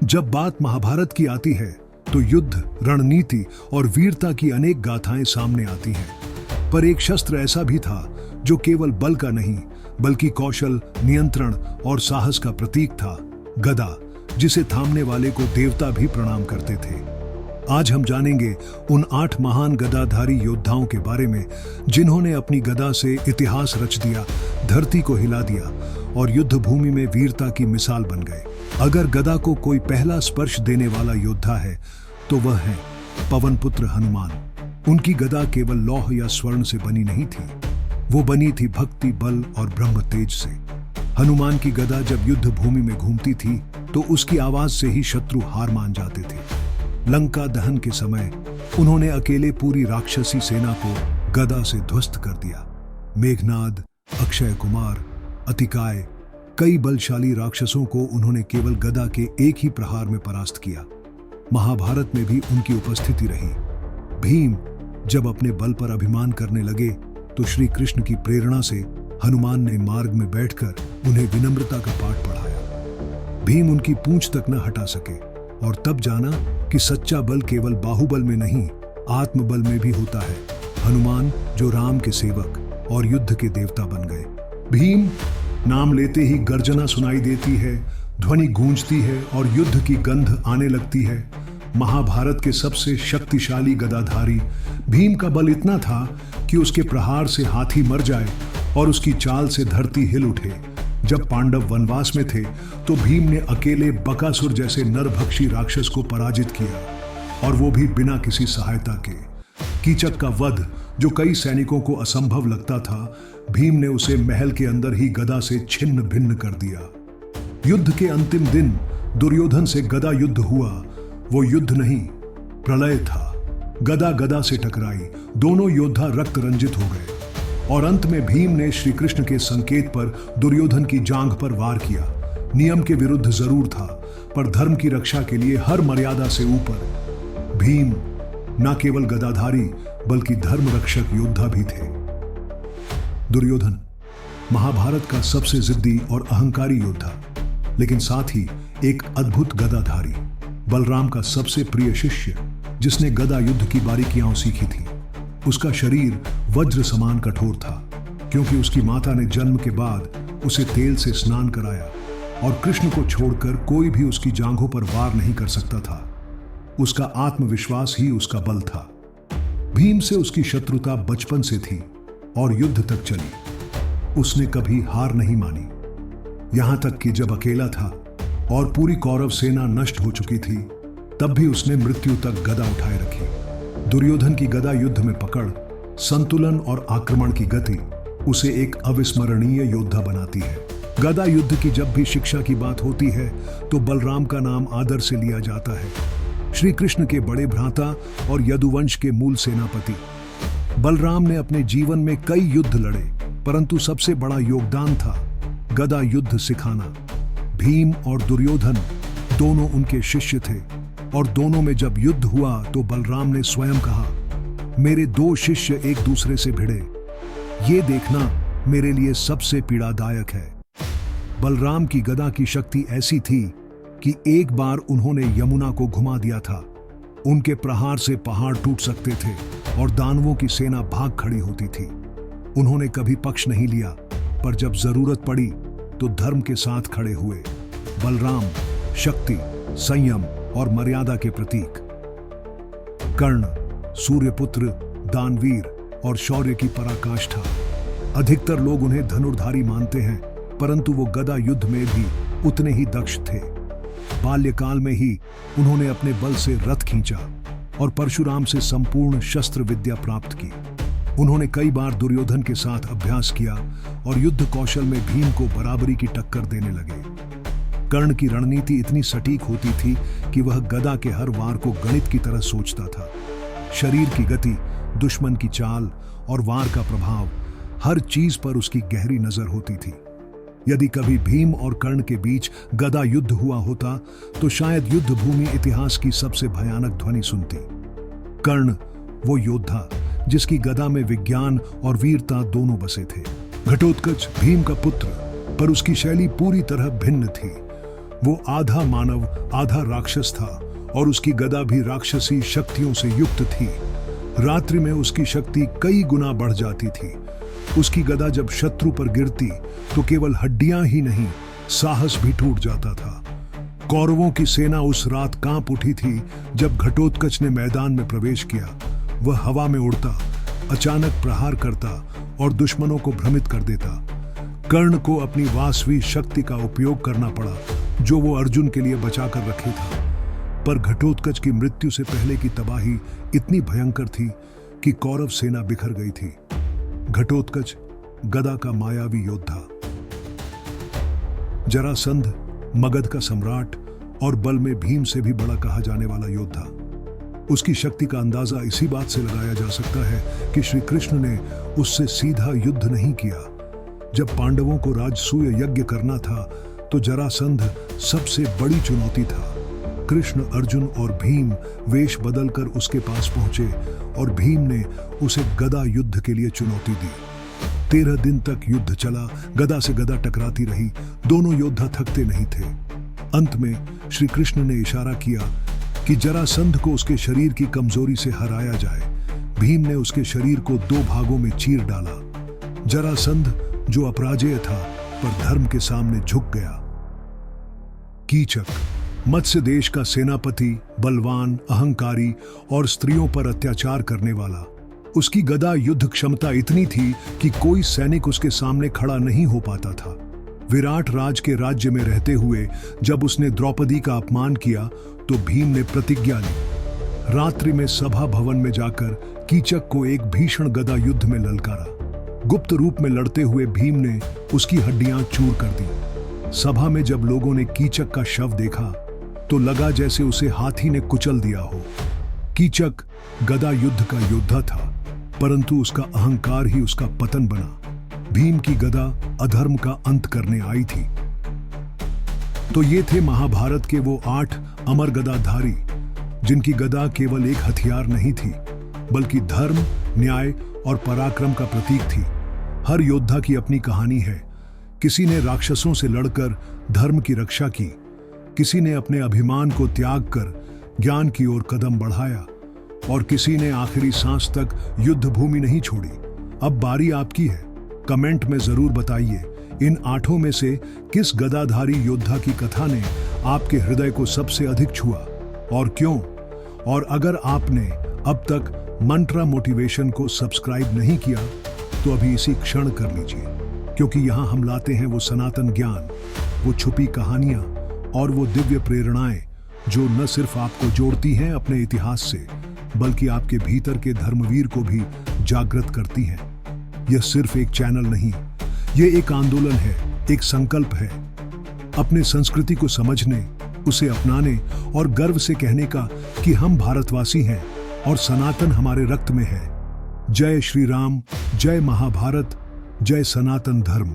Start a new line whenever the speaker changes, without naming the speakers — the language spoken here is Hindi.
जब बात महाभारत की आती है तो युद्ध, रणनीति और वीरता की अनेक गाथाएं सामने आती हैं। पर एक शस्त्र ऐसा भी था जो केवल बल का नहीं बल्कि कौशल, नियंत्रण और साहस का प्रतीक था, गदा, जिसे थामने वाले को देवता भी प्रणाम करते थे। आज हम जानेंगे उन 8 महान गदाधारी योद्धाओं के बारे में जिन्होंने अपनी गदा से इतिहास रच दिया, धरती को हिला दिया और युद्ध भूमि में वीरता की मिसाल बन गए। अगर गदा को कोई पहला स्पर्श देने वाला योद्धा है तो वह है पवन पुत्र हनुमान। उनकी गदा केवल लौह या स्वर्ण से बनी नहीं थी, वो बनी थी भक्ति, बल और ब्रह्म तेज से। हनुमान की गदा जब युद्ध भूमि में घूमती थी तो उसकी आवाज से ही शत्रु हार मान जाते थे। लंका दहन के समय उन्होंने अकेले पूरी राक्षसी सेना को गदा से ध्वस्त कर दिया। मेघनाद, अक्षय कुमार, अतिकाय, कई बलशाली राक्षसों को उन्होंने केवल गदा के एक ही प्रहार में परास्त किया। महाभारत में भी उनकी उपस्थिति रही। भीम जब अपने बल पर अभिमान करने लगे तो श्री कृष्ण की प्रेरणा से हनुमान ने मार्ग में बैठकर उन्हें विनम्रता का पाठ पढ़ाया। भीम उनकी पूंछ तक न हटा सके और तब जाना कि सच्चा बल केवल बाहुबल में नहीं, आत्मबल में भी होता है। हनुमान जो राम के सेवक और युद्ध के देवता बन गए। भीम नाम लेते ही गर्जना सुनाई देती है, ध्वनि गूंजती है और युद्ध की गंध आने लगती है। महाभारत के सबसे शक्तिशाली गदाधारी भीम का बल इतना था कि उसके प्रहार से हाथी मर जाए और उसकी चाल से धरती हिल उठे। जब पांडव वनवास में थे तो भीम ने अकेले बकासुर जैसे नरभक्षी राक्षस को पराजित किया और वो भी बिना किसी सहायता के। कीचक का वध जो कई सैनिकों को असंभव लगता था, भीम ने उसे महल के अंदर ही गदा से छिन्न भिन्न कर दिया। युद्ध के अंतिम दिन दुर्योधन से गदा युद्ध हुआ। वो युद्ध नहीं, प्रलय था। गदा गदा से टकराई, दोनों योद्धा रक्त रंजित हो गए और अंत में भीम ने श्री कृष्ण के संकेत पर दुर्योधन की जांघ पर वार किया। नियम के विरुद्ध जरूर था, पर धर्म की रक्षा के लिए हर मर्यादा से ऊपर। भीम न केवल गदाधारी बल्कि धर्म रक्षक योद्धा भी थे। दुर्योधन महाभारत का सबसे जिद्दी और अहंकारी योद्धा, लेकिन साथ ही एक अद्भुत गदाधारी। बलराम का सबसे प्रिय शिष्य जिसने गदा युद्ध की बारीकियां सीखी थी। उसका शरीर वज्र समान कठोर था क्योंकि उसकी माता ने जन्म के बाद उसे तेल से स्नान कराया और कृष्ण को छोड़कर कोई भी उसकी जांघों पर वार नहीं कर सकता था। उसका आत्मविश्वास ही उसका बल था। भीम से उसकी शत्रुता बचपन से थी और युद्ध तक चली। उसने कभी हार नहीं मानी, यहां तक कि जब अकेला था और पूरी कौरव सेना नष्ट हो चुकी थी तब भी उसने मृत्यु तक गदा उठाए रखी। दुर्योधन की गदा युद्ध में पकड़, संतुलन और आक्रमण की गति उसे एक अविस्मरणीय योद्धा बनाती है। गदा युद्ध की जब भी शिक्षा की बात होती है तो बलराम का नाम आदर से लिया जाता है। श्री कृष्ण के बड़े भ्राता और यदुवंश के मूल सेनापति। बलराम ने अपने जीवन में कई युद्ध लड़े, परंतु सबसे बड़ा योगदान था गदा युद्ध सिखाना। भीम और दुर्योधन दोनों उनके शिष्य थे और दोनों में जब युद्ध हुआ तो बलराम ने स्वयं कहा, मेरे 2 शिष्य एक दूसरे से भिड़े, ये देखना मेरे लिए सबसे पीड़ादायक है। बलराम की गदा की शक्ति ऐसी थी कि एक बार उन्होंने यमुना को घुमा दिया था। उनके प्रहार से पहाड़ टूट सकते थे और दानवों की सेना भाग खड़ी होती थी। उन्होंने कभी पक्ष नहीं लिया, पर जब जरूरत पड़ी तो धर्म के साथ खड़े हुए। बलराम शक्ति, संयम और मर्यादा के प्रतीक। कर्ण सूर्यपुत्र, दानवीर और शौर्य की पराकाष्ठा। अधिकतर लोग उन्हें धनुर्धारी मानते हैं, परंतु वो गदा युद्ध में भी उतने ही दक्ष थे। बाल्यकाल में ही उन्होंने अपने बल से रथ खींचा और परशुराम से संपूर्ण शस्त्र विद्या प्राप्त की। उन्होंने कई बार दुर्योधन के साथ अभ्यास किया और युद्ध कौशल में भीम को बराबरी की टक्कर देने लगे। कर्ण की रणनीति इतनी सटीक होती थी कि वह गदा के हर वार को गणित की तरह सोचता था। शरीर की गति, दुश्मन की चाल और वार का प्रभाव, हर चीज पर उसकी गहरी नजर होती थी। यदि कभी भीम और कर्ण के बीच गदा युद्ध हुआ होता तो शायद युद्ध भूमि इतिहास की सबसे भयानक ध्वनि सुनती। कर्ण वो योद्धा जिसकी गदा में विज्ञान और वीरता दोनों बसे थे। घटोत्कच भीम का पुत्र, पर उसकी शैली पूरी तरह भिन्न थी। वो आधा मानव आधा राक्षस था और उसकी गदा भी राक्षसी शक्तियों से युक्त थी। रात्रि में उसकी शक्ति कई गुना बढ़ जाती थी। उसकी गदा जब शत्रु पर गिरती तो केवल हड्डियां ही नहीं, साहस भी टूट जाता था। कौरवों की सेना उस रात कांप उठी थी जब घटोत्कच ने मैदान में प्रवेश किया। वह हवा में उड़ता, अचानक प्रहार करता और दुश्मनों को भ्रमित कर देता। कर्ण को अपनी वासवी शक्ति का उपयोग करना पड़ा, जो वो अर्जुन के लिए बचा कर रखे था। पर घटोत्कच की मृत्यु से पहले की तबाही इतनी भयंकर थी कि कौरव सेना बिखर गई थी। घटोत्कच गदा का मायावी योद्धा, जरासंध मगध का सम्राट और बल में भीम से भी बड़ा कहा जाने वाला योद्धा। उसकी शक्ति का अंदाजा इसी बात से लगाया जा सकता है कि श्री कृष्ण ने उससे सीधा युद्ध नहीं किया। जब पांडवों को राजसूय यज्ञ करना था तो जरासंध सबसे बड़ी चुनौती था। कृष्ण, अर्जुन और भीम वेश बदलकर उसके पास पहुंचे और भीम ने उसे गदा युद्ध के लिए चुनौती दी। 13 दिन तक युद्ध चला, गदा से गदा टकराती रही, दोनों योद्धा थकते नहीं थे। अंत में श्री कृष्ण ने इशारा किया कि जरासंध को उसके शरीर की कमजोरी से हराया जाए। भीम ने उसके शरीर को 2 भागों में चीर डाला। जरासंध जो अपराजेय था पर धर्म के सामने झुक गया। कीचक, मत्स्य देश का सेनापति, बलवान, अहंकारी और स्त्रियों पर अत्याचार करने वाला। उसकी गदा युद्ध क्षमता इतनी थी कि कोई सैनिक उसके सामने खड़ा नहीं हो पाता था। विराट राज के राज्य में रहते हुए जब उसने द्रौपदी का अपमान किया तो भीम ने प्रतिज्ञा ली। रात्रि में सभा भवन में जाकर कीचक को एक भीषण गदा युद्ध में ललकारा। गुप्त रूप में लड़ते हुए भीम ने उसकी हड्डियां चूर कर दी। सभा में जब लोगों ने कीचक का शव देखा तो लगा जैसे उसे हाथी ने कुचल दिया हो। कीचक गदा युद्ध का योद्धा था, परंतु उसका अहंकार ही उसका पतन बना। भीम की गदा अधर्म का अंत करने आई थी। तो ये थे महाभारत के वो 8 अमर गदाधारी, जिनकी गदा केवल एक हथियार नहीं थी, बल्कि धर्म, न्याय और पराक्रम का प्रतीक थी। हर योद्धा की अपनी कहानी है। किसी ने राक्षसों से लड़कर धर्म की रक्षा की, किसी ने अपने अभिमान को त्याग कर ज्ञान की ओर कदम बढ़ाया और किसी ने आखिरी सांस तक युद्ध भूमि नहीं छोड़ी। अब बारी आपकी है। कमेंट में जरूर बताइए, इन 8 में से किस गदाधारी योद्धा की कथा ने आपके हृदय को सबसे अधिक छुआ और क्यों? और अगर आपने अब तक मंत्रा मोटिवेशन को सब्सक्राइब नहीं किया तो अभी इसी क्षण कर लीजिए, क्योंकि यहाँ हम लाते हैं वो सनातन ज्ञान, वो छुपी कहानियां और वो दिव्य प्रेरणाएं जो न सिर्फ आपको जोड़ती हैं अपने इतिहास से, बल्कि आपके भीतर के धर्मवीर को भी जागृत करती हैं। यह सिर्फ एक चैनल नहीं, ये एक आंदोलन है, एक संकल्प है। अपने संस्कृति को समझने, उसे अपनाने और गर्व से कहने का कि हम भारतवासी हैं और सनातन हमारे रक्त में है। जय श्री राम, जय महाभारत, जय सनातन धर्म।